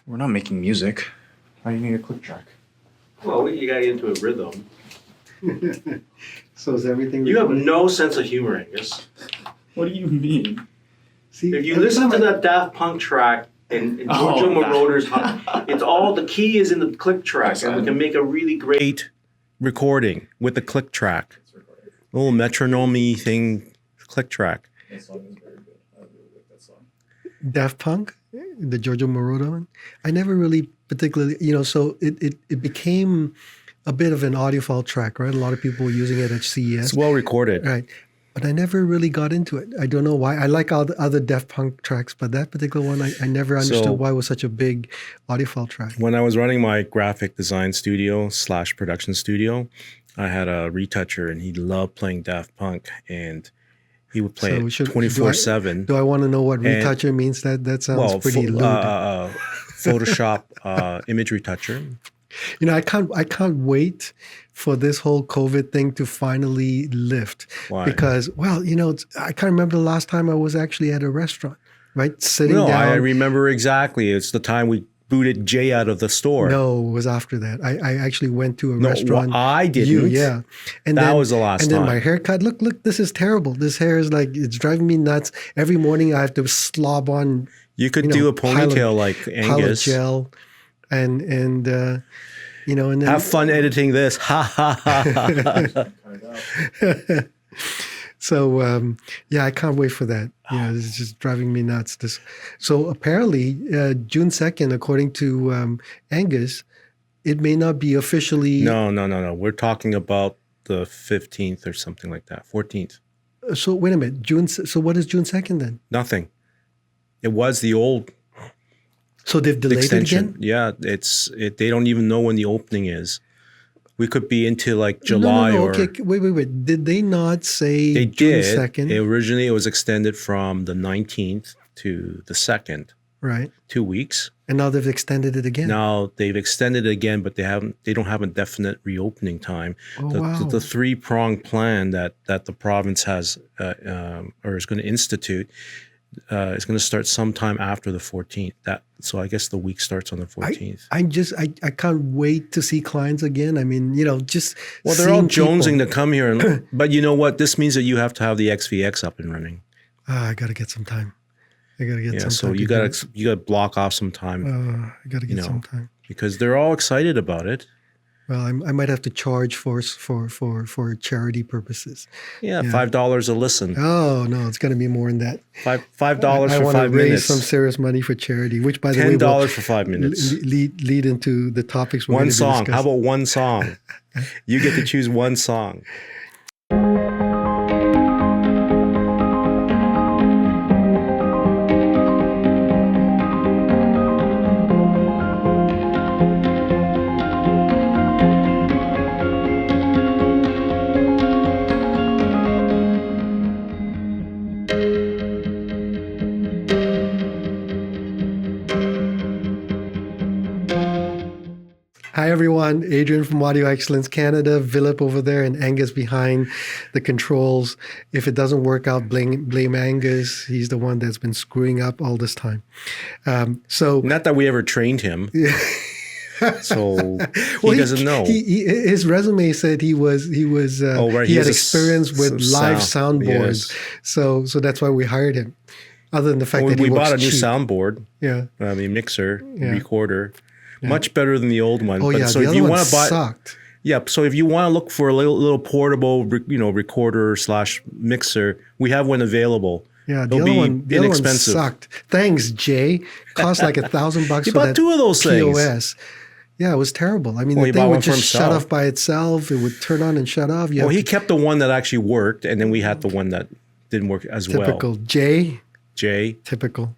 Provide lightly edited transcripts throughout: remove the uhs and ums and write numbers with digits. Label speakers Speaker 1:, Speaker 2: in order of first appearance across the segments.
Speaker 1: We're not making music. Why do you need a click track?
Speaker 2: Well, you gotta get into a rhythm.
Speaker 3: So is everything...
Speaker 2: You have no sense of humor, Angus.
Speaker 1: What do you mean?
Speaker 3: See,
Speaker 2: If you listen to that Daft Punk track and Giorgio Moroder's, it's all, the key is in the click track, and we can make a really great recording with the click track. A little metronome thing, click track.
Speaker 1: That song is very good. I really like that song.
Speaker 3: Daft Punk, the Giorgio Moroder one, I never really particularly, so it became a bit of an audiophile track, right? A lot of people were using it at CES.
Speaker 2: It's well recorded.
Speaker 3: Right. But I never really got into it. I don't know why. I like all the other Daft Punk tracks, but that particular one, I never understood why it was such a big audiophile track.
Speaker 2: When I was running my graphic design studio / production studio, I had a retoucher, and he loved playing Daft Punk, and he would play it 24/7.
Speaker 3: Do I want to know what retoucher means? That sounds pretty lewd.
Speaker 2: Photoshop image retoucher.
Speaker 3: I can't wait for this whole COVID thing to finally lift.
Speaker 2: Why?
Speaker 3: Because, I can't remember the last time I was actually at a restaurant, right? Sitting down.
Speaker 2: I remember exactly. It's the time we booted Jay out of the store.
Speaker 3: No, it was after that. I actually went to a restaurant.
Speaker 2: Well, I didn't.
Speaker 3: Yeah. And
Speaker 2: that was the last time.
Speaker 3: And then my haircut. Look, this is terrible. This hair is it's driving me nuts. Every morning I have to slob on.
Speaker 2: You could do a ponytail like Angus.
Speaker 3: Pile of gel and then
Speaker 2: have fun editing this. Ha ha ha.
Speaker 3: So I can't wait for that. It's just driving me nuts. So apparently, June 2nd, according to Angus, it may not be officially.
Speaker 2: No. We're talking about the 15th or something like that. 14th.
Speaker 3: So wait a minute, June. So what is June 2nd then?
Speaker 2: Nothing. It was the old.
Speaker 3: So they've delayed
Speaker 2: extension.
Speaker 3: it again?
Speaker 2: Yeah, they don't even know when the opening is. We could be into like July
Speaker 3: no.
Speaker 2: or...
Speaker 3: Okay, wait. Did they not say
Speaker 2: they
Speaker 3: June
Speaker 2: did.
Speaker 3: 2nd?
Speaker 2: Originally, it was extended from the 19th to the 2nd.
Speaker 3: Right. 2
Speaker 2: weeks.
Speaker 3: And now they've extended it again.
Speaker 2: Now they've extended it again, but they don't have a definite reopening time.
Speaker 3: Wow.
Speaker 2: The three-pronged plan that the province has or is going to institute is going to start sometime after the 14th. So I guess the week starts on the 14th.
Speaker 3: I can't wait to see clients again. I mean, just
Speaker 2: they're all jonesing to come here, but you know what? This means that you have to have the XVX up and running.
Speaker 3: I got to get some time. I got to get some time.
Speaker 2: So you got to block off some time.
Speaker 3: I got to get some time
Speaker 2: because they're all excited about it.
Speaker 3: Well, I might have to charge for charity purposes.
Speaker 2: Yeah, $5 a listen.
Speaker 3: Oh no, it's going to be more than that.
Speaker 2: $5 for 5 minutes.
Speaker 3: I want to raise some serious money for charity, which by the way,
Speaker 2: $10 for 5 minutes.
Speaker 3: Lead into the topics we're
Speaker 2: one
Speaker 3: going to be
Speaker 2: song.
Speaker 3: discussing.
Speaker 2: How about one song? You get to choose one song.
Speaker 3: Hi everyone, Adrian from Audio Excellence Canada, Philip over there, and Angus behind the controls. If it doesn't work out, blame Angus. He's the one that's been screwing up all this time. So
Speaker 2: not that we ever trained him. So he doesn't know.
Speaker 3: His resume said he had experience with live soundboards. Yes. So that's why we hired him. Other than the fact that we
Speaker 2: bought a new
Speaker 3: cheap.
Speaker 2: soundboard.
Speaker 3: Yeah.
Speaker 2: Mixer, recorder. Yeah. Much better than the old one.
Speaker 3: Oh, yeah. So the other one sucked.
Speaker 2: Yeah. So if you want to look for a little portable, recorder / mixer, we have one available.
Speaker 3: Yeah. The other one sucked. Thanks, Jay. Cost like $1,000
Speaker 2: for bought 2 of those
Speaker 3: POS.
Speaker 2: Things.
Speaker 3: Yeah, it was terrible. I mean, the thing would just shut off by itself. It would turn on and shut off.
Speaker 2: He kept the one that actually worked, and then we had the one that didn't work as well.
Speaker 3: Typical. Jay. Typical.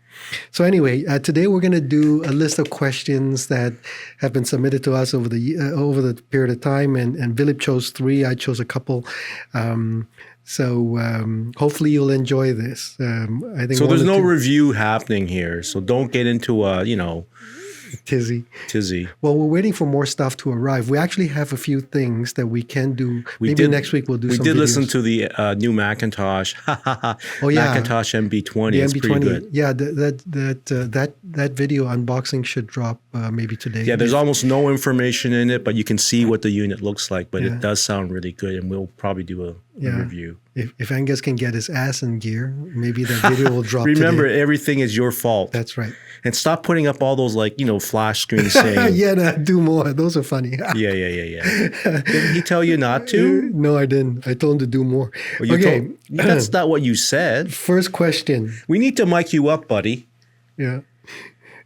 Speaker 3: So anyway, today we're going to do a list of questions that have been submitted to us over the period of time, and Philip chose 3. I chose a couple. So hopefully you'll enjoy this. I think.
Speaker 2: So there's no review happening here. So don't get into Tizzy.
Speaker 3: Well, we're waiting for more stuff to arrive. We actually have a few things that we can do. Maybe next week we'll do some videos.
Speaker 2: We did listen to the new Macintosh.
Speaker 3: Oh, yeah.
Speaker 2: Macintosh MB20.
Speaker 3: The
Speaker 2: It's
Speaker 3: MB20.
Speaker 2: pretty good.
Speaker 3: Yeah, that video unboxing should drop maybe today.
Speaker 2: Yeah, there's almost no information in it, but you can see what the unit looks like. But
Speaker 3: Yeah.
Speaker 2: it does sound really good, and we'll probably do a review.
Speaker 3: If Angus can get his ass in gear, maybe that video will drop
Speaker 2: Remember,
Speaker 3: today.
Speaker 2: everything is your fault.
Speaker 3: That's right.
Speaker 2: And stop putting up all those flash screens saying,
Speaker 3: Yeah, no, do more. Those are funny.
Speaker 2: yeah. Didn't he tell you not to?
Speaker 3: No, I didn't. I told him to do more.
Speaker 2: Well,
Speaker 3: Okay.
Speaker 2: That's not what you said.
Speaker 3: First question.
Speaker 2: We need to mic you up, buddy.
Speaker 3: Yeah.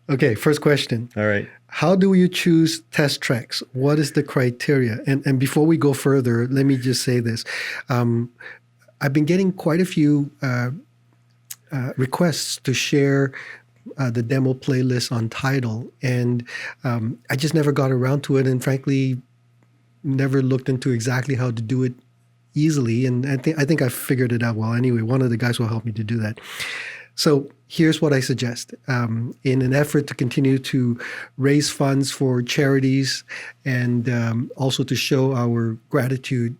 Speaker 3: Okay, first question.
Speaker 2: All right.
Speaker 3: How do you choose test tracks? What is the criteria? And before we go further, let me just say this. I've been getting quite a few requests to share the demo playlist on Tidal, and I just never got around to it, and frankly, never looked into exactly how to do it easily. And I think I figured it out well. Anyway, one of the guys will help me to do that. So here's what I suggest. In an effort to continue to raise funds for charities and also to show our gratitude,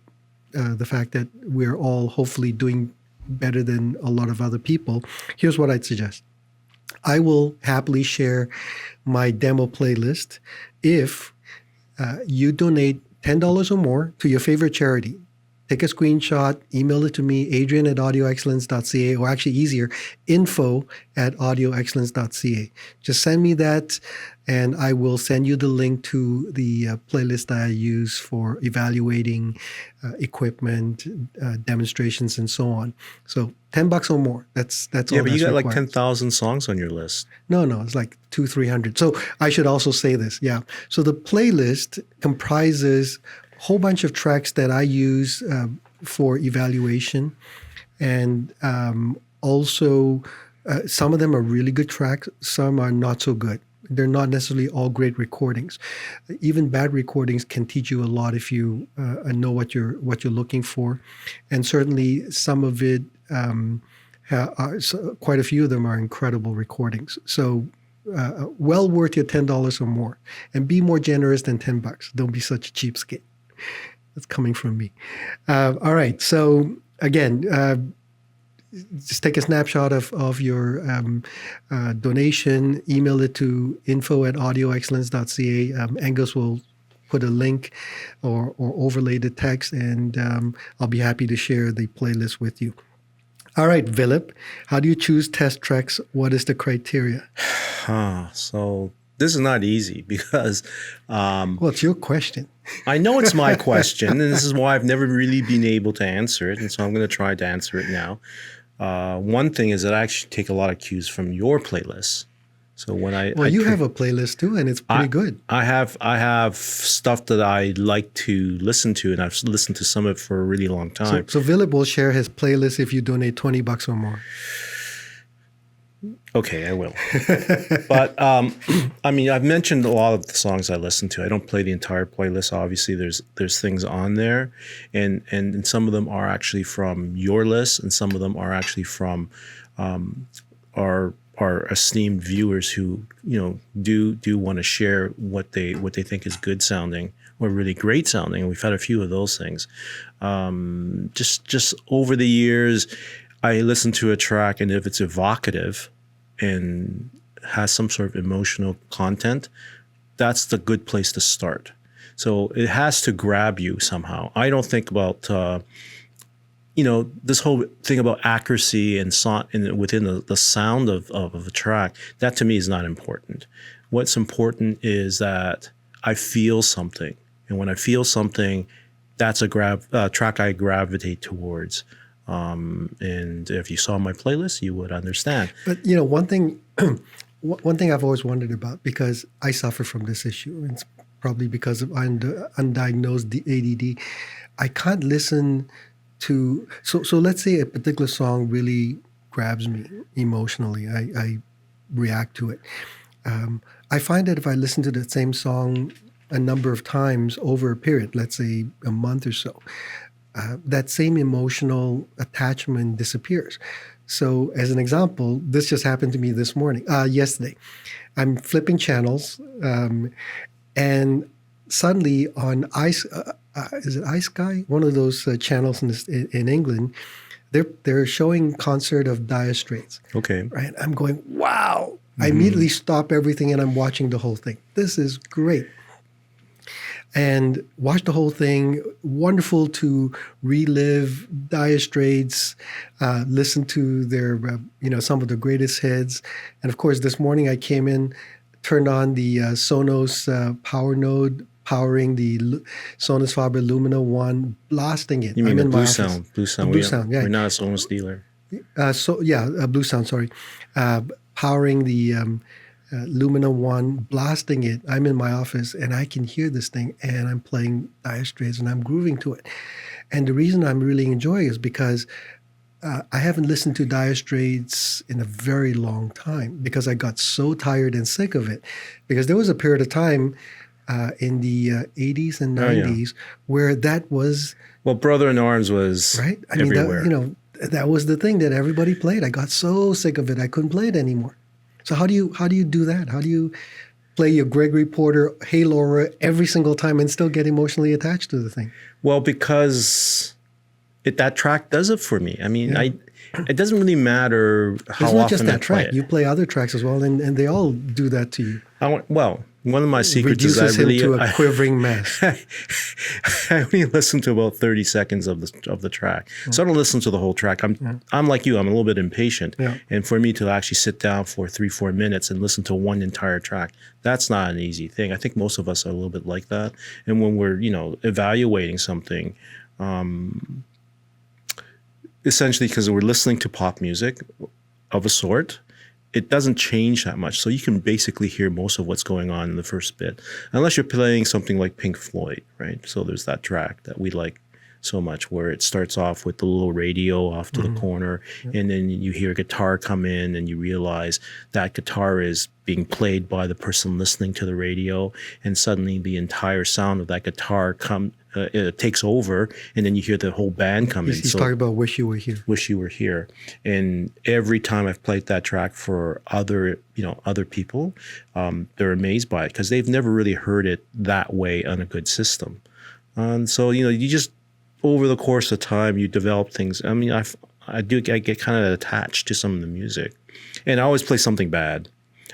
Speaker 3: the fact that we're all hopefully doing better than a lot of other people, here's what I'd suggest. I will happily share my demo playlist if you donate $10 or more to your favorite charity. Take a screenshot, email it to me, adrian@audioexcellence.ca, or actually easier, info@audioexcellence.ca. Just send me that, and I will send you the link to the playlist that I use for evaluating equipment, demonstrations, and so on. So $10 or more. That's all.
Speaker 2: Yeah, but you got
Speaker 3: required.
Speaker 2: like 10,000 songs on your list.
Speaker 3: No, it's like 200-300. So I should also say this. Yeah. So the playlist comprises a whole bunch of tracks that I use for evaluation. And also, some of them are really good tracks. Some are not so good. They're not necessarily all great recordings. Even bad recordings can teach you a lot if you know what you're looking for. And certainly some of it, quite a few of them are incredible recordings. So well worth your $10 or more. And be more generous than $10. Don't be such a cheapskate. That's coming from me. All right. So again, just take a snapshot of your donation, email it to info@audioexcellence.ca. Angus will put a link or overlay the text, and I'll be happy to share the playlist with you. All right, Philip, how do you choose test tracks? What is the criteria?
Speaker 2: So this is not easy because...
Speaker 3: well, it's your question.
Speaker 2: I know it's my question, and this is why I've never really been able to answer it, and so I'm going to try to answer it now. One thing is that I actually take a lot of cues from your playlists. So when
Speaker 3: you have a playlist too, and it's pretty good.
Speaker 2: I have stuff that I like to listen to, and I've listened to some of it for a really long time.
Speaker 3: So Philip will share his playlist if you donate $20 or more.
Speaker 2: Okay, I will. But I mean, I've mentioned a lot of the songs I listen to. I don't play the entire playlist. Obviously, there's things on there, and some of them are actually from your list, and some of them are actually from our esteemed viewers who do want to share what they think is good sounding or really great sounding. And we've had a few of those things. Just over the years, I listen to a track, and if it's evocative and has some sort of emotional content, that's the good place to start. So it has to grab you somehow. I don't think about this whole thing about accuracy and within the sound of a track. That to me is not important. What's important is that I feel something, and when I feel something, that's a track I gravitate towards. And if you saw my playlist, you would understand.
Speaker 3: But one thing I've always wondered about, because I suffer from this issue, it's probably because of undiagnosed ADD. I can't listen to so let's say a particular song really grabs me emotionally. I react to it. I find that if I listen to the same song a number of times over a period, let's say a month or so, that same emotional attachment disappears. So as an example, this just happened to me yesterday. I'm flipping channels, and suddenly on is it iSky? One of those channels in England, they're showing concert of Dire Straits.
Speaker 2: Okay.
Speaker 3: Right. I'm going, wow. I immediately stop everything and I'm watching the whole thing. This is great. And watch the whole thing. Wonderful to relive Dire Straits, listen to their, some of the greatest hits. And of course, this morning I came in, turned on the Sonus power node, powering the Sonus Faber Lumina 1, blasting it.
Speaker 2: You mean
Speaker 3: I'm
Speaker 2: the
Speaker 3: in
Speaker 2: Blue
Speaker 3: my
Speaker 2: Sound?
Speaker 3: office.
Speaker 2: Blue Sound.
Speaker 3: Blue Sound, yeah.
Speaker 2: We're not a Sonus dealer.
Speaker 3: Blue Sound, sorry. Powering the Lumina 1, blasting it. I'm in my office and I can hear this thing and I'm playing Dire Straits and I'm grooving to it. And the reason I'm really enjoying it is because I haven't listened to Dire Straits in a very long time because I got so tired and sick of it. Because there was a period of time in the 80s and 90s where that was...
Speaker 2: Well, Brother in Arms was everywhere.
Speaker 3: That was the thing that everybody played. I got so sick of it, I couldn't play it anymore. So how do you do that? How do you play your Gregory Porter, Hey Laura every single time and still get emotionally attached to the thing?
Speaker 2: Well, because that track does it for me. I mean, it doesn't really matter how often I play it.
Speaker 3: It's not just that track. You play other tracks as well, and they all do that to you.
Speaker 2: One of my secrets is
Speaker 3: him to a quivering mess.
Speaker 2: I only listen to about 30 seconds of the track. So I don't listen to the whole track. I'm like you. I'm a little bit impatient. Yeah. And for me to actually sit down for 3-4 minutes and listen to one entire track, that's not an easy thing. I think most of us are a little bit like that. And when we're, evaluating something, essentially because we're listening to pop music of a sort, it doesn't change that much. So you can basically hear most of what's going on in the first bit, unless you're playing something like Pink Floyd, right? So there's that track that we like so much where it starts off with the little radio off to the corner, and then you hear a guitar come in and you realize that guitar is being played by the person listening to the radio, and suddenly the entire sound of that guitar takes over, and then you hear the whole band come in.
Speaker 3: He's talking about Wish You Were Here.
Speaker 2: Wish You Were Here. And every time I've played that track for other people, they're amazed by it because they've never really heard it that way on a good system. And so, you just, over the course of time, you develop things. I mean, I get kind of attached to some of the music, and I always play something bad.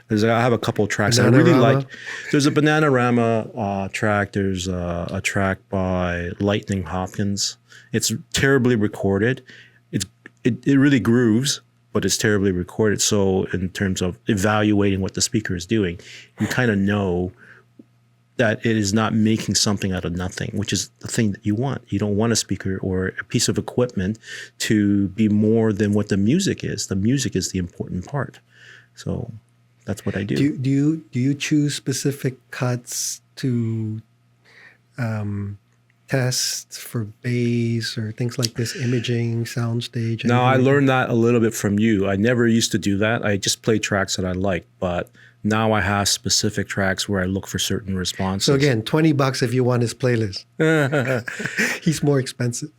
Speaker 2: I have a couple of tracks I really like. There's a Bananarama track. There's a track by Lightning Hopkins. It's terribly recorded. It really grooves, but it's terribly recorded. So in terms of evaluating what the speaker is doing, you kind of know that it is not making something out of nothing, which is the thing that you want. You don't want a speaker or a piece of equipment to be more than what the music is. The music is the important part. So that's what I do.
Speaker 3: Do you choose specific cuts to test for bass or things like this, imaging, soundstage?
Speaker 2: No, I learned that a little bit from you. I never used to do that. I just played tracks that I liked, but now I have specific tracks where I look for certain responses.
Speaker 3: So again, $20 if you want his playlist. He's more expensive.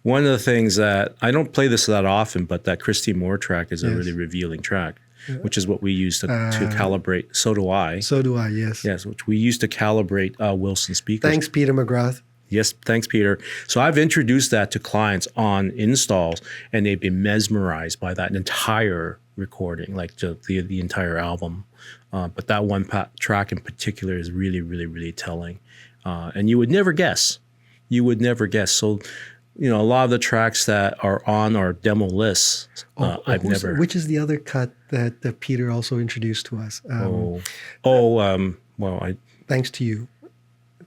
Speaker 2: One of the things that, I don't play this that often, but that Christy Moore track is a really revealing track, which is what we use to calibrate. So do I.
Speaker 3: So do I, yes.
Speaker 2: Yes, which we use to calibrate Wilson speakers.
Speaker 3: Thanks, Peter McGrath.
Speaker 2: Yes, thanks, Peter. So I've introduced that to clients on installs, and they've been mesmerized by that entire recording, like the entire album. But that one track in particular is really, really, really telling. And you would never guess. So, a lot of the tracks that are on our demo lists, I've never.
Speaker 3: Which is the other cut that Peter also introduced to us? Thanks to you.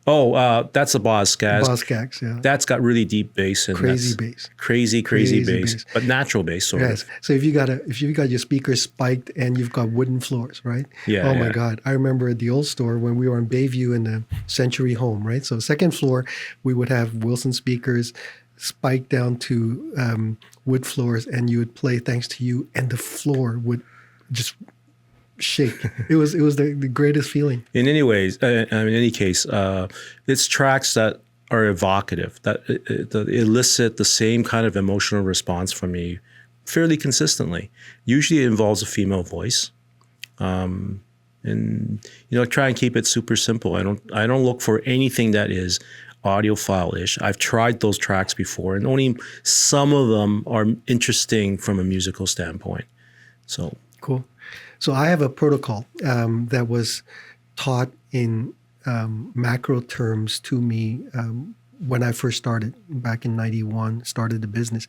Speaker 2: That's the Boskag.
Speaker 3: Boskags, yeah.
Speaker 2: That's got really deep bass and
Speaker 3: crazy bass.
Speaker 2: Crazy bass, but natural bass sort of.
Speaker 3: So if you got your speakers spiked and you've got wooden floors, right?
Speaker 2: Yeah.
Speaker 3: My God. I remember at the old store when we were in Bayview in the Century Home, right? So second floor, we would have Wilson speakers spiked down to wood floors, and you would play Thanks to You, and the floor would just shake. It was the greatest feeling.
Speaker 2: In any case, it's tracks that are evocative, that elicit the same kind of emotional response from me fairly consistently. Usually it involves a female voice. And try and keep it super simple. I don't look for anything that is audiophile-ish. I've tried those tracks before, and only some of them are interesting from a musical standpoint. So
Speaker 3: cool. So I have a protocol that was taught in macro terms to me when I first started back in '91. Started the business.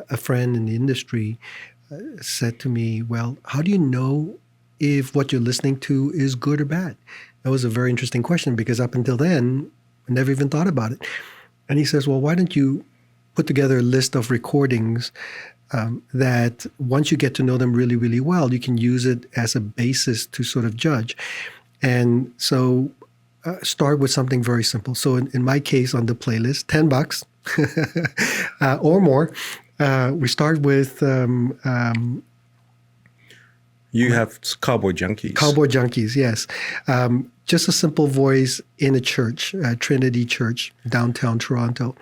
Speaker 3: A friend in the industry said to me, "Well, how do you know if what you're listening to is good or bad?" That was a very interesting question because up until then, I never even thought about it. And he says, "Well, why don't you put together a list of recordings that once you get to know them really, really well, you can use it as a basis to sort of judge." And so start with something very simple. So in my case on the playlist, $10 or more, we start with
Speaker 2: you have Cowboy Junkies.
Speaker 3: Cowboy Junkies, yes. Just a simple voice in a church, Trinity Church, downtown Toronto.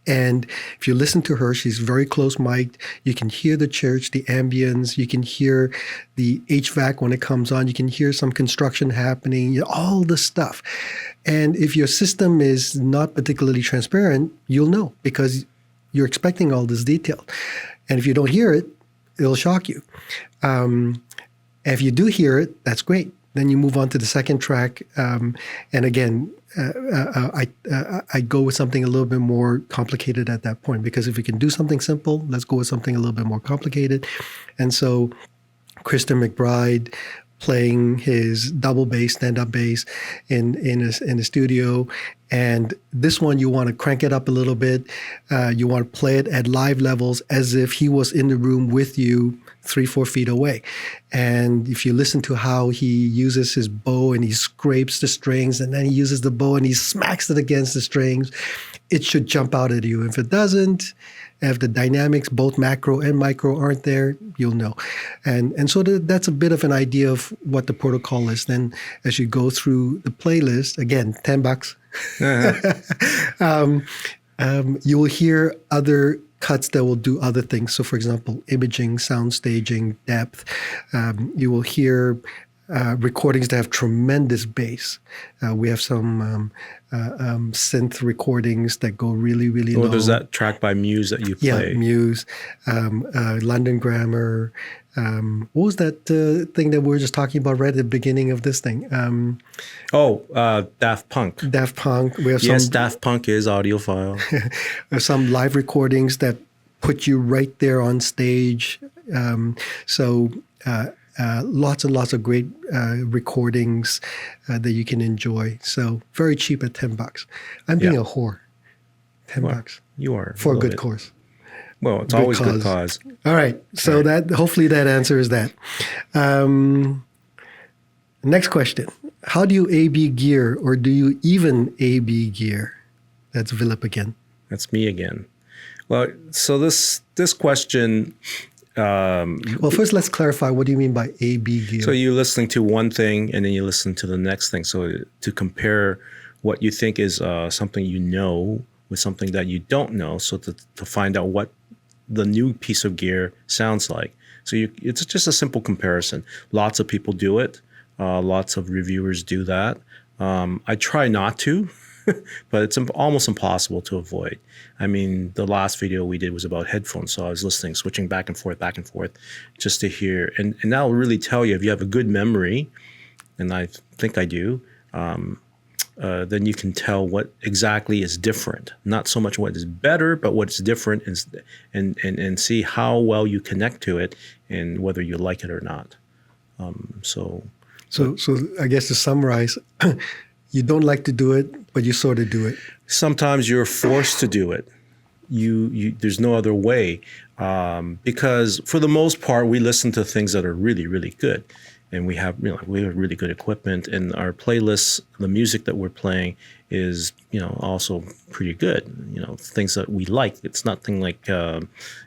Speaker 3: And if you listen to her, she's very close mic'd. You can hear the church, the ambience. You can hear the HVAC when it comes on. You can hear some construction happening, all the stuff. And if your system is not particularly transparent, you'll know because you're expecting all this detail. And if you don't hear it, it'll shock you. If you do hear it, that's great. Then you move on to the second track. And again, I go with something a little bit more complicated at that point, because if we can do something simple, let's go with something a little bit more complicated. And so Christian McBride playing his double bass, stand-up bass in a studio. And this one, you want to crank it up a little bit. You want to play it at live levels as if he was in the room with you 3-4 feet away. And if you listen to how he uses his bow and he scrapes the strings, and then he uses the bow and he smacks it against the strings, it should jump out at you. If it doesn't, if the dynamics, both macro and micro, aren't there, you'll know. And so that's a bit of an idea of what the protocol is. Then as you go through the playlist, again, $10. You will hear other cuts that will do other things. So for example, imaging, sound staging, depth. You will hear recordings that have tremendous bass. We have some synth recordings that go really, really low.
Speaker 2: There's that track by Muse that you play.
Speaker 3: Yeah, Muse, London Grammar. What was that thing that we were just talking about right at the beginning of this thing?
Speaker 2: Daft Punk.
Speaker 3: Daft Punk. We have
Speaker 2: Daft Punk is audiophile.
Speaker 3: Some live recordings that put you right there on stage. Lots and lots of great recordings that you can enjoy. So very cheap at $10. I'm being a whore. $10.
Speaker 2: You are.
Speaker 3: For a good cause.
Speaker 2: Well, it's always good cause.
Speaker 3: All right. So hopefully that answers that. Next question. How do you A/B gear, or do you even A/B gear? That's Philip again.
Speaker 2: That's me again. Well, so this question.
Speaker 3: Well, first let's clarify. What do you mean by A/B gear?
Speaker 2: So you're listening to one thing and then you listen to the next thing. So to compare what you think is something you know with something that you don't know. So to find out what the new piece of gear sounds like. So it's just a simple comparison. Lots of people do it. Lots of reviewers do that. I try not to, but it's almost impossible to avoid. I mean, the last video we did was about headphones. So I was listening, switching back and forth, just to hear. And that will really tell you if you have a good memory, and I think I do, then you can tell what exactly is different. Not so much what is better, but what's different, and see how well you connect to it and whether you like it or not. So
Speaker 3: I guess to summarize, you don't like to do it, but you sort of do it.
Speaker 2: Sometimes you're forced to do it. There's no other way, because for the most part, we listen to things that are really, really good. And we have really good equipment, and our playlists, the music that we're playing is, also pretty good. Things that we like. It's nothing like,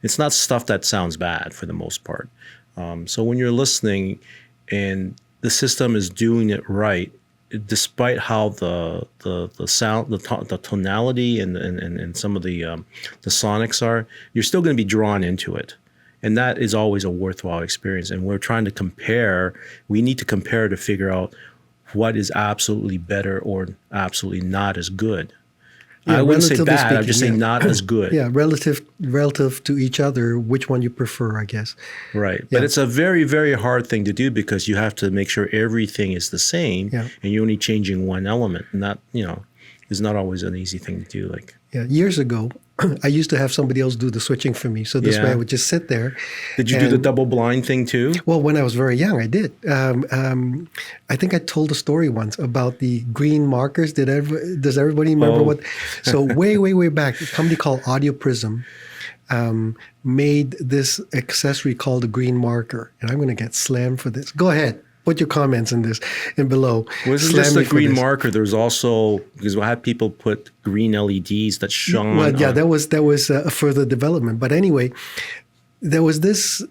Speaker 2: it's not stuff that sounds bad for the most part. So when you're listening and the system is doing it right, despite how the sound, the tonality and some of the sonics are, you're still going to be drawn into it. And that is always a worthwhile experience. And we're trying to compare. We need to compare to figure out what is absolutely better or absolutely not as good.
Speaker 3: Yeah,
Speaker 2: I wouldn't say
Speaker 3: relatively
Speaker 2: bad. I'd just say
Speaker 3: speaking,
Speaker 2: not as good.
Speaker 3: Yeah, relative to each other, which one you prefer, I guess.
Speaker 2: Right.
Speaker 3: Yeah.
Speaker 2: But it's a very, very hard thing to do because you have to make sure everything is the same
Speaker 3: Yeah.
Speaker 2: and you're only changing one element. And that, is not always an easy thing to do. Like,
Speaker 3: Years ago, I used to have somebody else do the switching for me. So this way
Speaker 2: Yeah.
Speaker 3: I would just sit there.
Speaker 2: did you do the double blind thing too?
Speaker 3: Well, when I was very young, I did. I think I told a story once about the green markers. Does everybody remember what? So way back, a company called Audio Prism made this accessory called a green marker. And I'm going to get slammed for this. Go ahead. Put your comments in this and below.
Speaker 2: Wasn't just a green marker. There's also, because we had people put green LEDs that shone.
Speaker 3: Well, yeah, that was a further development. But anyway, there was this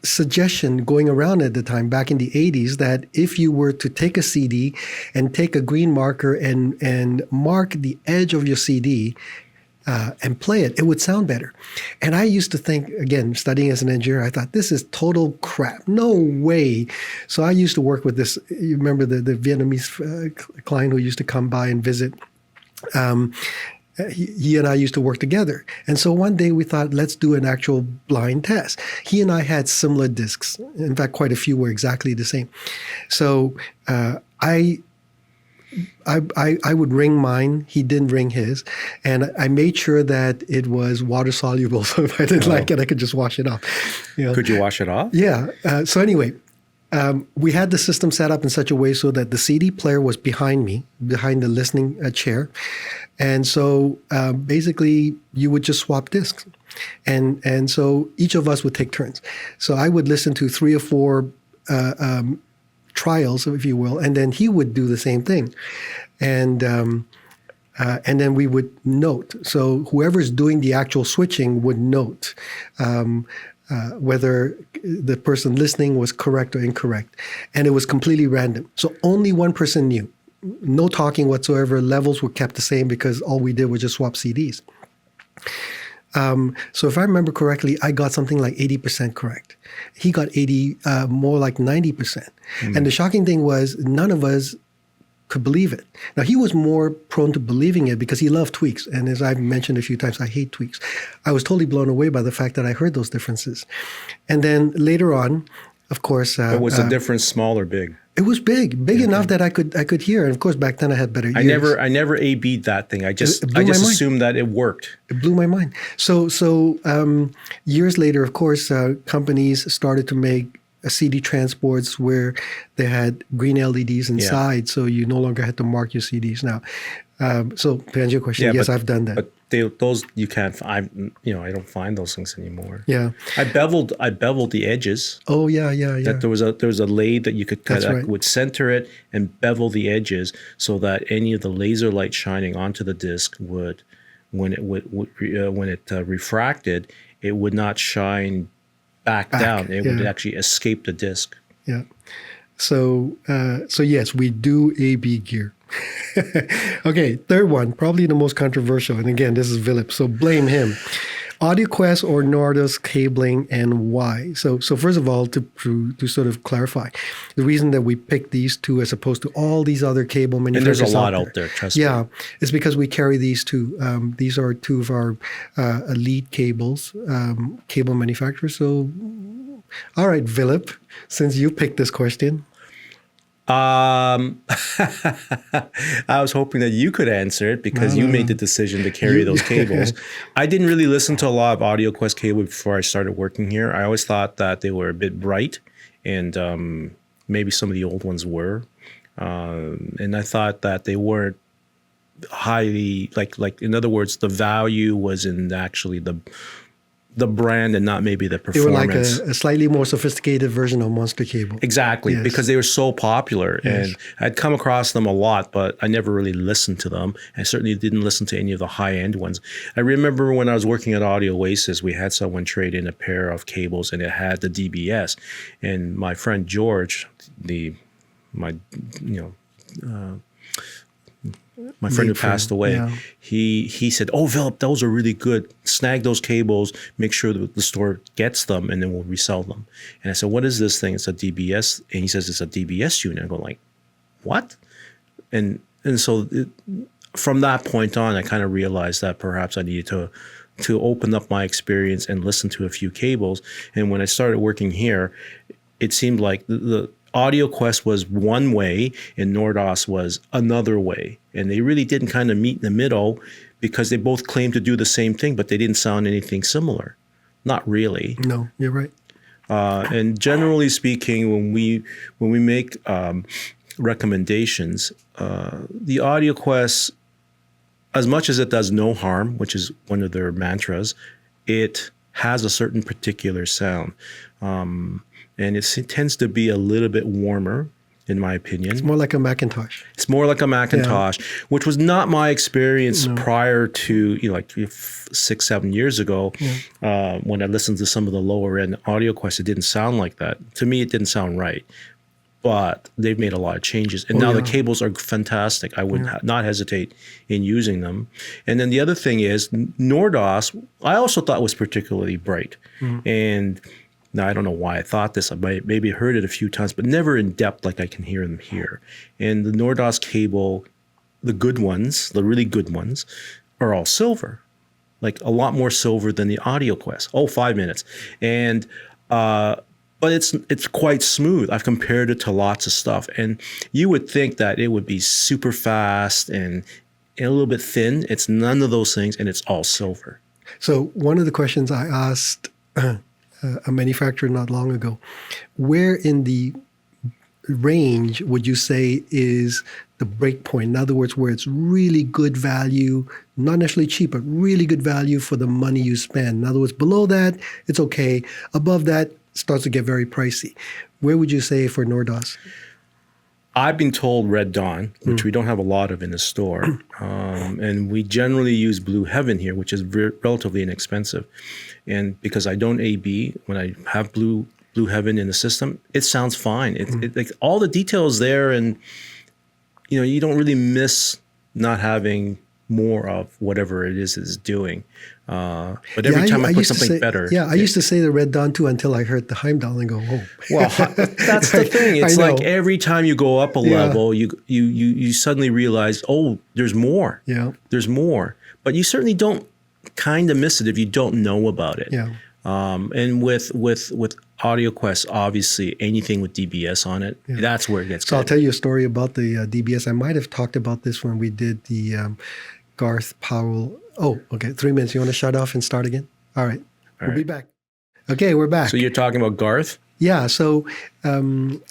Speaker 3: suggestion going around at the time back in the 80s that if you were to take a CD and take a green marker and mark the edge of your CD and play it, it would sound better. And I used to think, again, studying as an engineer, I thought, this is total crap. No way. So I used to work with this, you remember the Vietnamese client who used to come by and visit. He and I used to work together. And so one day we thought, let's do an actual blind test. He and I had similar discs. In fact, quite a few were exactly the same. So I would ring mine. He didn't ring his. And I made sure that it was water soluble. So if I didn't like it, I could just wash it off.
Speaker 2: Could you wash it off?
Speaker 3: Yeah. So anyway, we had the system set up in such a way so that the CD player was behind me, behind the listening chair. And so basically you would just swap discs. And so each of us would take turns. So I would listen to 3 or 4 trials, if you will, and then he would do the same thing. And then we would note. So whoever's doing the actual switching would note whether the person listening was correct or incorrect. And it was completely random. So only one person knew. No talking whatsoever. Levels were kept the same because all we did was just swap CDs. So if I remember correctly, I got something like 80% correct. He got more like 90%. And the shocking thing was none of us could believe it. Now, he was more prone to believing it because he loved tweaks. And as I've mentioned a few times, I hate tweaks. I was totally blown away by the fact that I heard those differences. And then later on, of course...
Speaker 2: was the difference small or big?
Speaker 3: It was big enough that I could hear. And of course, back then I had better ears.
Speaker 2: I never A/B'd that thing. I just assumed that it worked.
Speaker 3: It blew my mind. So years later, of course, companies started to make CD transports where they had green LEDs inside, so you no longer had to mark your CDs now. So to answer your question, yes, I've done that.
Speaker 2: But those you can't. I don't find those things anymore.
Speaker 3: Yeah,
Speaker 2: I beveled the edges.
Speaker 3: Oh yeah.
Speaker 2: That there was a lathe that you could cut.
Speaker 3: That's right.
Speaker 2: Would center it and bevel the edges so that any of the laser light shining onto the disc would, when it refracted, it would not shine back down. It would actually escape the disc.
Speaker 3: Yeah. So yes, we do A/B gear. Okay, third one, probably the most controversial. And again, this is Philip, so blame him. Audioquest or Nordost cabling and why? So first of all, to sort of clarify, the reason that we picked these two as opposed to all these other cable manufacturers,
Speaker 2: and there's a lot out there, trust me.
Speaker 3: Yeah, it's because we carry these two. These are two of our elite cables, cable manufacturers. So, all right, Philip, since you picked this question.
Speaker 2: I was hoping that you could answer it because you made the decision to carry those cables. I didn't really listen to a lot of Audioquest cable before I started working here. I always thought that they were a bit bright, and maybe some of the old ones were. And I thought that they weren't highly, like in other words, the value was in actually the brand and not maybe the performance. They
Speaker 3: were like a slightly more sophisticated version of Monster Cable.
Speaker 2: Exactly,
Speaker 3: yes.
Speaker 2: Because they were so popular.
Speaker 3: Yes.
Speaker 2: And I'd come across them a lot, but I never really listened to them. I certainly didn't listen to any of the high-end ones. I remember when I was working at Audio Oasis, we had someone trade in a pair of cables and it had the DBS. And my friend George, my friend who
Speaker 3: Made for him,
Speaker 2: passed away,
Speaker 3: yeah.
Speaker 2: he said, "Oh, Philip, those are really good. Snag those cables. Make sure that the store gets them, and then we'll resell them." And I said, "What is this thing?" It's a DBS, and he says it's a DBS unit. I go like, "What?" And so from that point on, I kind of realized that perhaps I needed to open up my experience and listen to a few cables. And when I started working here, it seemed like the Audioquest was one way and Nordost was another way. And they really didn't kind of meet in the middle because they both claimed to do the same thing, but they didn't sound anything similar. Not really.
Speaker 3: No, you're right.
Speaker 2: And generally speaking, when we make recommendations, the Audioquest, as much as it does no harm, which is one of their mantras, it has a certain particular sound. And it tends to be a little bit warmer, in my opinion.
Speaker 3: It's more like a Macintosh.
Speaker 2: It's more like a Macintosh, which was not my experience prior to, like 6, 7 years ago. When I listened to some of the lower end Audioquests, it didn't sound like that. To me, it didn't sound right. But they've made a lot of changes. And now the cables are fantastic. I would not hesitate in using them. And then the other thing is, Nordost, I also thought was particularly bright. And now, I don't know why I thought this. I maybe heard it a few times, but never in depth like I can hear them here. And the Nordost cable, the good ones, the really good ones, are all silver. Like a lot more silver than the Audioquest. Oh, 5 minutes. And but it's quite smooth. I've compared it to lots of stuff. And you would think that it would be super fast and a little bit thin. It's none of those things, and it's all silver.
Speaker 3: So one of the questions I asked a manufacturer not long ago, where in the range would you say is the break point? In other words, where it's really good value, not necessarily cheap, but really good value for the money you spend. In other words, below that, it's okay. Above that, starts to get very pricey. Where would you say for Nordost?
Speaker 2: I've been told Red Dawn, which we don't have a lot of in the store. And we generally use Blue Heaven here, which is relatively inexpensive. And because I don't AB, when I have Blue Heaven in the system, it sounds fine. It like all the details there, and you don't really miss not having more of whatever it is doing. But every time I put something better.
Speaker 3: Yeah, I used to say the Red Dawn too until I heard the Heimdall and go, oh.
Speaker 2: Well, that's the thing. It's like every time you go up a level, you suddenly realize, oh, there's more.
Speaker 3: Yeah.
Speaker 2: There's more. But you certainly don't kind of miss it if you don't know about it.
Speaker 3: Yeah.
Speaker 2: And with Audioquest, obviously anything with DBS on it, that's where it gets good.
Speaker 3: I'll tell you a story about the DBS. I might have talked about this when we did the Garth Powell. Oh, okay. 3 minutes. You want to shut off and start again? All right. We'll be back. Okay, we're back.
Speaker 2: So you're talking about Garth?
Speaker 3: Yeah. So, and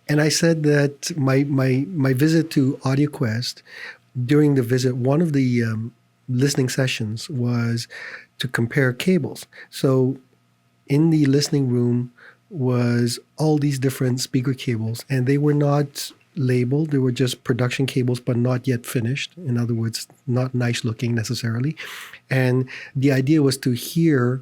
Speaker 3: I said that my visit to Audioquest, during the visit, one of the listening sessions was to compare cables. So in the listening room was all these different speaker cables, and they were not labeled. They were just production cables, but not yet finished. In other words, not nice looking necessarily. And the idea was to hear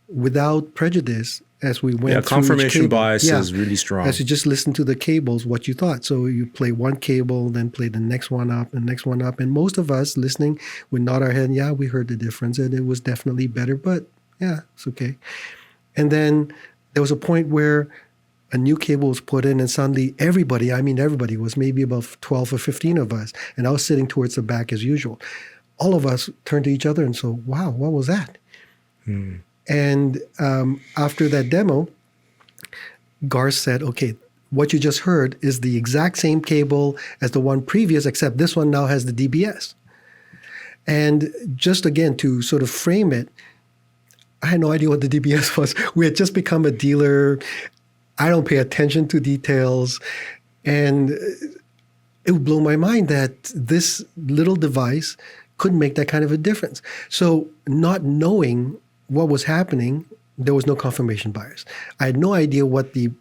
Speaker 3: without prejudice as we went through
Speaker 2: confirmation bias is really strong.
Speaker 3: As you just listen to the cables, what you thought. So you play one cable, then play the next one up and next one up. And most of us listening would nod our head, yeah, we heard the difference and it was definitely better, but yeah, it's okay. And then there was a point where a new cable was put in and suddenly everybody was maybe about 12 or 15 of us. And I was sitting towards the back as usual. All of us turned to each other and said, wow, what was that? And after that demo, Garth said, okay, what you just heard is the exact same cable as the one previous, except this one now has the DBS. And just again, to sort of frame it, I had no idea what the DBS was. We had just become a dealer. I don't pay attention to details. And it would blow my mind that this little device could make that kind of a difference. So not knowing what was happening, there was no confirmation bias. I had no idea what the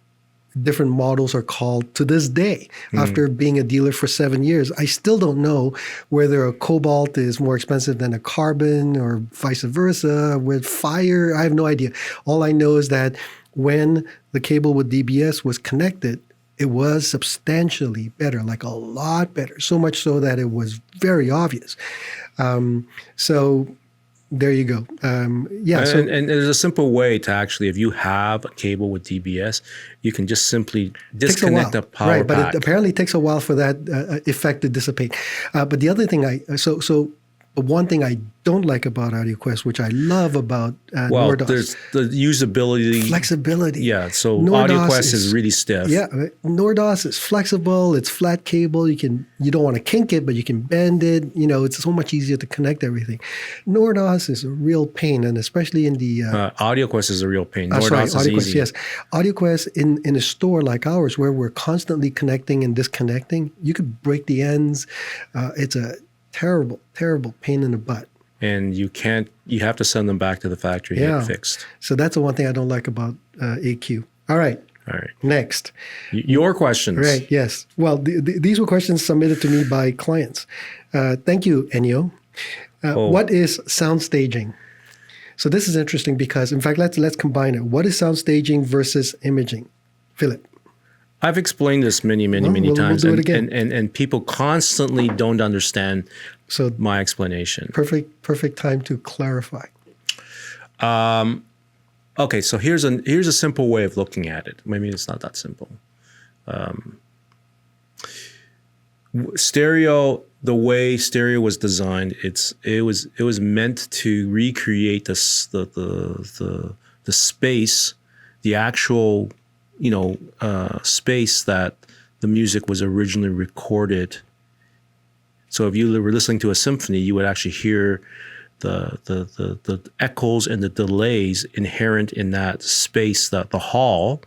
Speaker 3: different models are called to this day. After being a dealer for 7 years, I still don't know whether a cobalt is more expensive than a carbon or vice versa. With fire, I have no idea. All I know is that when the cable with DBS was connected, it was substantially better, like a lot better, so much so that it was very obvious. So there you go.
Speaker 2: And there's a simple way to actually, if you have a cable with DBS, you can just simply disconnect the power
Speaker 3: right, but
Speaker 2: pack.
Speaker 3: it apparently takes a while for that effect to dissipate. But the other thing one thing I don't like about Audioquest, which I love about Nordost,
Speaker 2: there's the usability,
Speaker 3: flexibility.
Speaker 2: Yeah, so
Speaker 3: Nordost
Speaker 2: Audioquest is really stiff.
Speaker 3: Yeah, Nordost is flexible. It's flat cable. You don't want to kink it, but you can bend it. It's so much easier to connect everything. Nordost is a real pain, and especially in the
Speaker 2: Audioquest is a real pain. Nordost is easy.
Speaker 3: Yes, Audioquest in a store like ours, where we're constantly connecting and disconnecting, you could break the ends. It's a terrible, terrible pain in the butt.
Speaker 2: And you have to send them back to the factory to get fixed.
Speaker 3: So that's the one thing I don't like about AQ. All right. Next.
Speaker 2: Your questions.
Speaker 3: Right, yes. Well, these were questions submitted to me by clients. Thank you, Ennio. What is sound staging? So this is interesting because, in fact, let's combine it. What is sound staging versus imaging? Philip.
Speaker 2: I've explained this many times,
Speaker 3: we'll do it again.
Speaker 2: And people constantly don't understand my explanation.
Speaker 3: Perfect time to clarify.
Speaker 2: Okay, so here's a simple way of looking at it. Maybe it's not that simple. Stereo, the way stereo was designed, it was meant to recreate the space, the actual space that the music was originally recorded. So if you were listening to a symphony, you would actually hear the echoes and the delays inherent in that space, the hall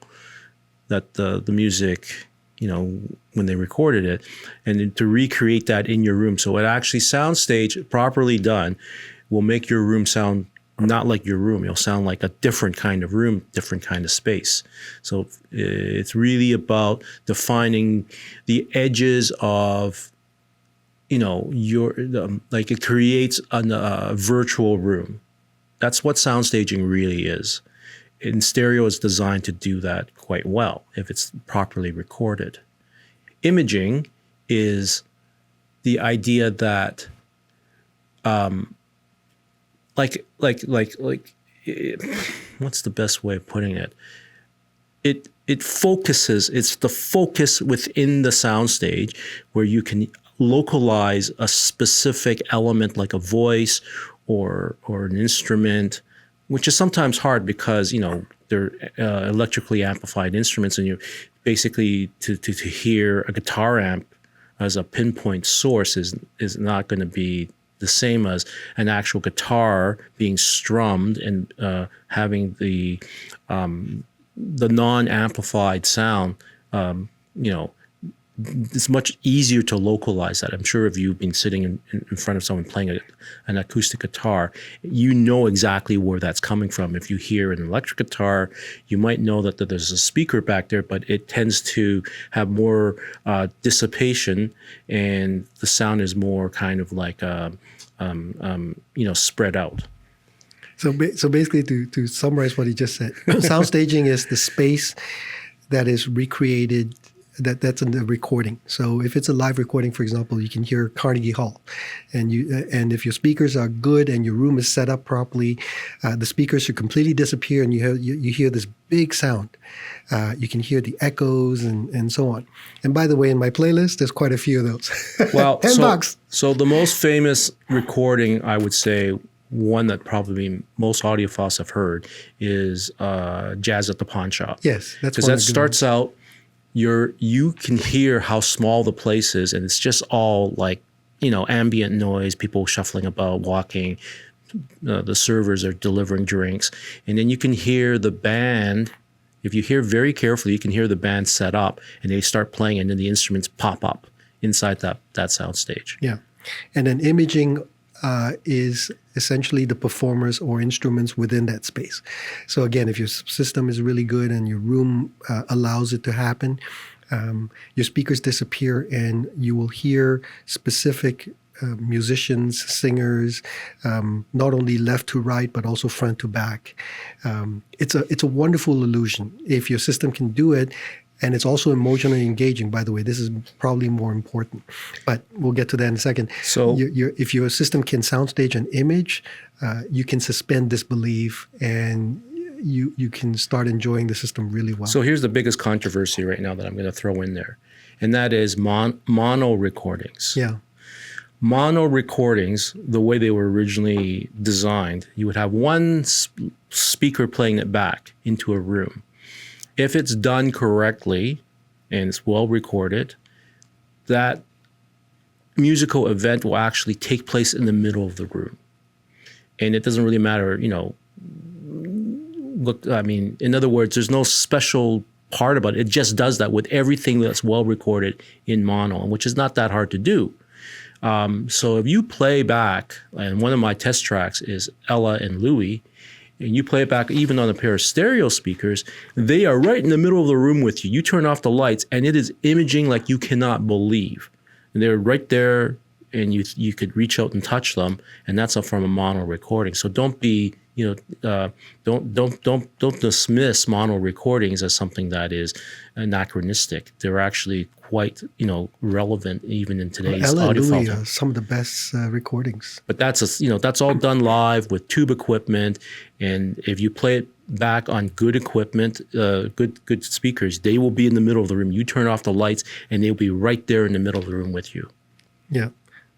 Speaker 2: that the music, when they recorded it, and to recreate that in your room. So it actually soundstage properly done will make your room sound not like your room. It'll sound like a different kind of room, different kind of space. So it's really about defining the edges of, like it creates a virtual room. That's what sound staging really is. And stereo is designed to do that quite well if it's properly recorded. Imaging is the idea that, what's the best way of putting it? It focuses. It's the focus within the soundstage where you can localize a specific element like a voice or an instrument, which is sometimes hard because they're electrically amplified instruments, and you basically to hear a guitar amp as a pinpoint source is not going to be the same as an actual guitar being strummed and having the non-amplified sound. It's much easier to localize that. I'm sure if you've been sitting in front of someone playing an acoustic guitar, you know exactly where that's coming from. If you hear an electric guitar, you might know that there's a speaker back there, but it tends to have more dissipation, and the sound is more kind of like spread out.
Speaker 3: So basically, to summarize what he just said, sound staging is the space that is recreated. That's in the recording. So if it's a live recording, for example, you can hear Carnegie Hall, and if your speakers are good and your room is set up properly, the speakers should completely disappear, and you hear this big sound. You can hear the echoes and so on. And by the way, in my playlist, there's quite a few of those.
Speaker 2: Well,
Speaker 3: $10.
Speaker 2: So the most famous recording, I would say, one that probably most audiophiles have heard is Jazz at the Pawn Shop.
Speaker 3: Yes, that's
Speaker 2: because that starts out. You can hear how small the place is, and it's just all like, ambient noise, people shuffling about, walking, the servers are delivering drinks. And then you can hear the band. If you hear very carefully, you can hear the band set up, and they start playing, and then the instruments pop up inside that sound stage.
Speaker 3: Yeah. And then imaging is essentially the performers or instruments within that space. So again, if your system is really good and your room allows it to happen, your speakers disappear and you will hear specific musicians, singers, not only left to right, but also front to back. It's a wonderful illusion. If your system can do it, And it's also emotionally engaging, by the way. This is probably more important, but we'll get to that in a second.
Speaker 2: So
Speaker 3: if your system can soundstage an image, you can suspend disbelief and you can start enjoying the system really well.
Speaker 2: So here's the biggest controversy right now that I'm going to throw in there, and that is mono recordings.
Speaker 3: Yeah.
Speaker 2: Mono recordings, the way they were originally designed, you would have one speaker playing it back into a room. If it's done correctly and it's well recorded, that musical event will actually take place in the middle of the room. And it doesn't really matter, in other words, there's no special part about it. It just does that with everything that's well recorded in mono, which is not that hard to do. So if you play back, and one of my test tracks is Ella and Louie, and you play it back even on a pair of stereo speakers, they are right in the middle of the room with you. You turn off the lights, and it is imaging like you cannot believe. And they're right there, and you could reach out and touch them, and that's from a mono recording. So don't be, don't dismiss mono recordings as something that is anachronistic. They're actually quite, relevant even in today's
Speaker 3: Ella and Louie
Speaker 2: audiophile.
Speaker 3: are some of the best recordings.
Speaker 2: But that's all done live with tube equipment, and if you play it back on good equipment, good speakers, they will be in the middle of the room. You turn off the lights, and they'll be right there in the middle of the room with you.
Speaker 3: Yeah.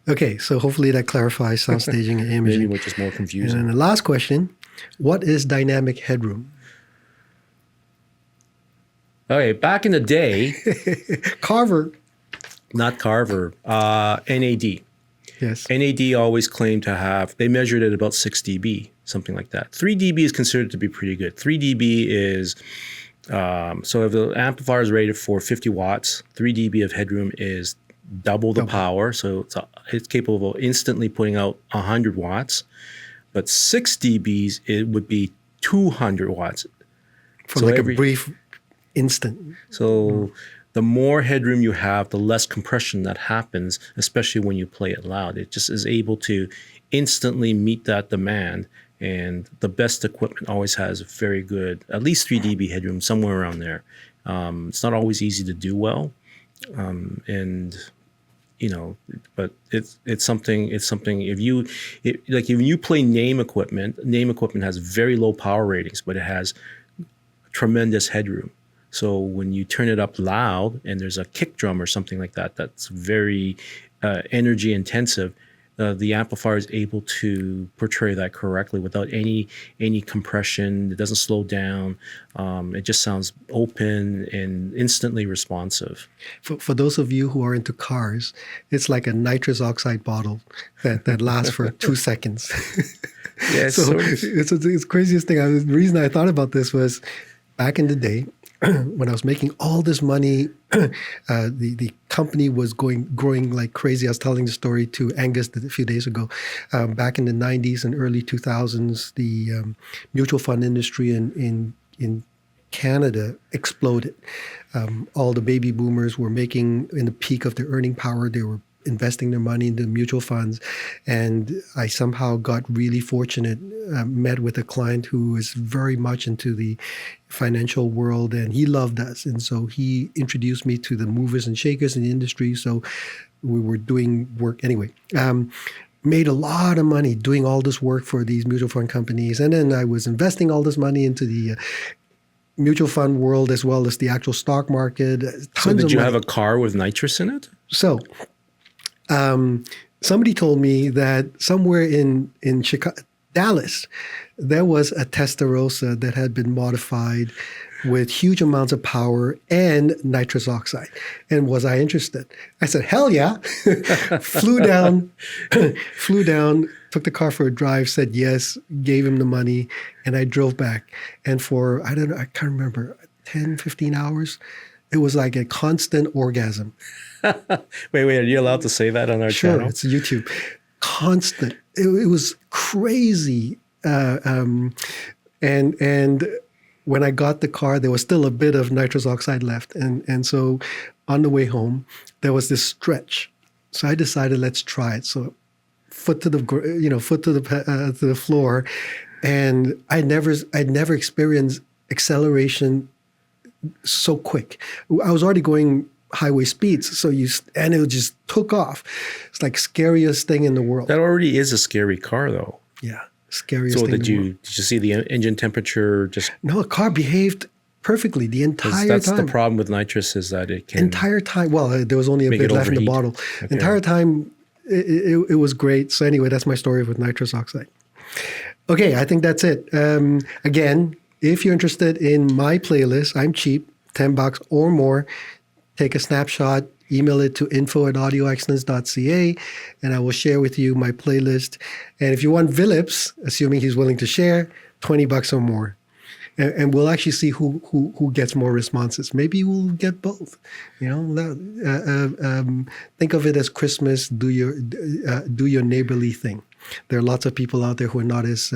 Speaker 3: Okay, so hopefully that clarifies sound staging and imaging.
Speaker 2: Maybe which is more confusing.
Speaker 3: And then the last question, what is dynamic headroom?
Speaker 2: Okay, back in the day,
Speaker 3: Carver.
Speaker 2: not Carver, NAD.
Speaker 3: Yes.
Speaker 2: NAD always claimed to have, they measured at about 6 dB, something like that. 3 dB is considered to be pretty good. 3 dB is, so if the amplifier is rated for 50 watts, 3 dB of headroom is double the power. So it's capable of instantly putting out 100 watts. But 6 dBs, it would be 200 watts.
Speaker 3: For a brief instant.
Speaker 2: So the more headroom you have, the less compression that happens, especially when you play it loud. It just is able to instantly meet that demand. And the best equipment always has very good, at least 3 dB headroom, somewhere around there. It's not always easy to do well. But it's something if you play name equipment has very low power ratings, but it has tremendous headroom. So when you turn it up loud and there's a kick drum or something like that, that's very energy intensive, the amplifier is able to portray that correctly without any compression. It doesn't slow down. It just sounds open and instantly responsive.
Speaker 3: For those of you who are into cars, it's like a nitrous oxide bottle that lasts for 2 seconds.
Speaker 2: Yeah,
Speaker 3: so it's the craziest thing. The reason I thought about this was back in the day, when I was making all this money, the company was growing like crazy. I was telling the story to Angus a few days ago. Back in the 90s and early 2000s, the mutual fund industry in Canada exploded. All the baby boomers were making, in the peak of their earning power, they were investing their money into mutual funds. And I somehow got really fortunate, met with a client who is very much into the financial world, and he loved us. And so he introduced me to the movers and shakers in the industry. So we were doing work anyway. Made a lot of money doing all this work for these mutual fund companies. And then I was investing all this money into the mutual fund world as well as the actual stock market.
Speaker 2: So did you have a car with nitrous in it?
Speaker 3: So somebody told me that somewhere in Chicago, Dallas, there was a Testarossa that had been modified with huge amounts of power and nitrous oxide. And was I interested? I said, hell yeah. Flew down, took the car for a drive, said yes, gave him the money, and I drove back. And for, I can't remember, 10, 15 hours, it was like a constant orgasm.
Speaker 2: Wait, are you allowed to say that on our channel?
Speaker 3: Sure, it's YouTube. Constant. It was crazy. And when I got the car, there was still a bit of nitrous oxide left. And so on the way home, there was this stretch. So I decided, let's try it. So foot to the floor. And I'd never experienced acceleration so quick. I was already going highway speeds, and it just took off. It's like scariest thing in the world.
Speaker 2: That already is a scary car, though.
Speaker 3: Yeah, scariest
Speaker 2: So
Speaker 3: thing in the world.
Speaker 2: did you see the engine temperature? Just
Speaker 3: No, the car behaved perfectly the entire
Speaker 2: that's
Speaker 3: time.
Speaker 2: the problem with nitrous is that it can
Speaker 3: Entire time. Well, there was only a
Speaker 2: make
Speaker 3: bit
Speaker 2: it
Speaker 3: left in the
Speaker 2: overheat.
Speaker 3: bottle.
Speaker 2: Okay.
Speaker 3: Entire time, it was great. So anyway, that's my story with nitrous oxide. Okay, I think that's it. Again, if you're interested in my playlist, I'm cheap, $10 or more. Take a snapshot, email it to info@audioexcellence.ca, and I will share with you my playlist. And if you want Phillips, assuming he's willing to share, $20 or more. And we'll actually see who gets more responses. Maybe we'll get both. You know, think of it as Christmas. Do your neighborly thing. There are lots of people out there who are not as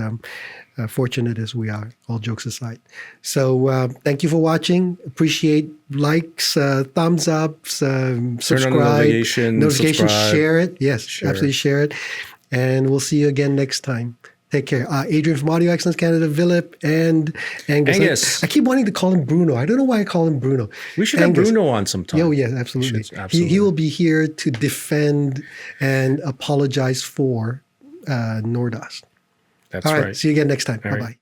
Speaker 3: fortunate as we are. All jokes aside. So thank you for watching. Appreciate likes, thumbs ups, subscribe,
Speaker 2: Turn on the notification, subscribe.
Speaker 3: share it. Yes,
Speaker 2: Share.
Speaker 3: absolutely share it. And we'll see you again next time. Take care. Adrian from Audio Excellence Canada, Philip, and Angus. I keep wanting to call him Bruno. I don't know why I call him Bruno.
Speaker 2: We should have Bruno on sometime.
Speaker 3: Oh, yeah, absolutely. He will be here to defend and apologize for Nordost.
Speaker 2: That's
Speaker 3: All right.
Speaker 2: right.
Speaker 3: See you again next time.
Speaker 2: All
Speaker 3: Bye-bye.
Speaker 2: right.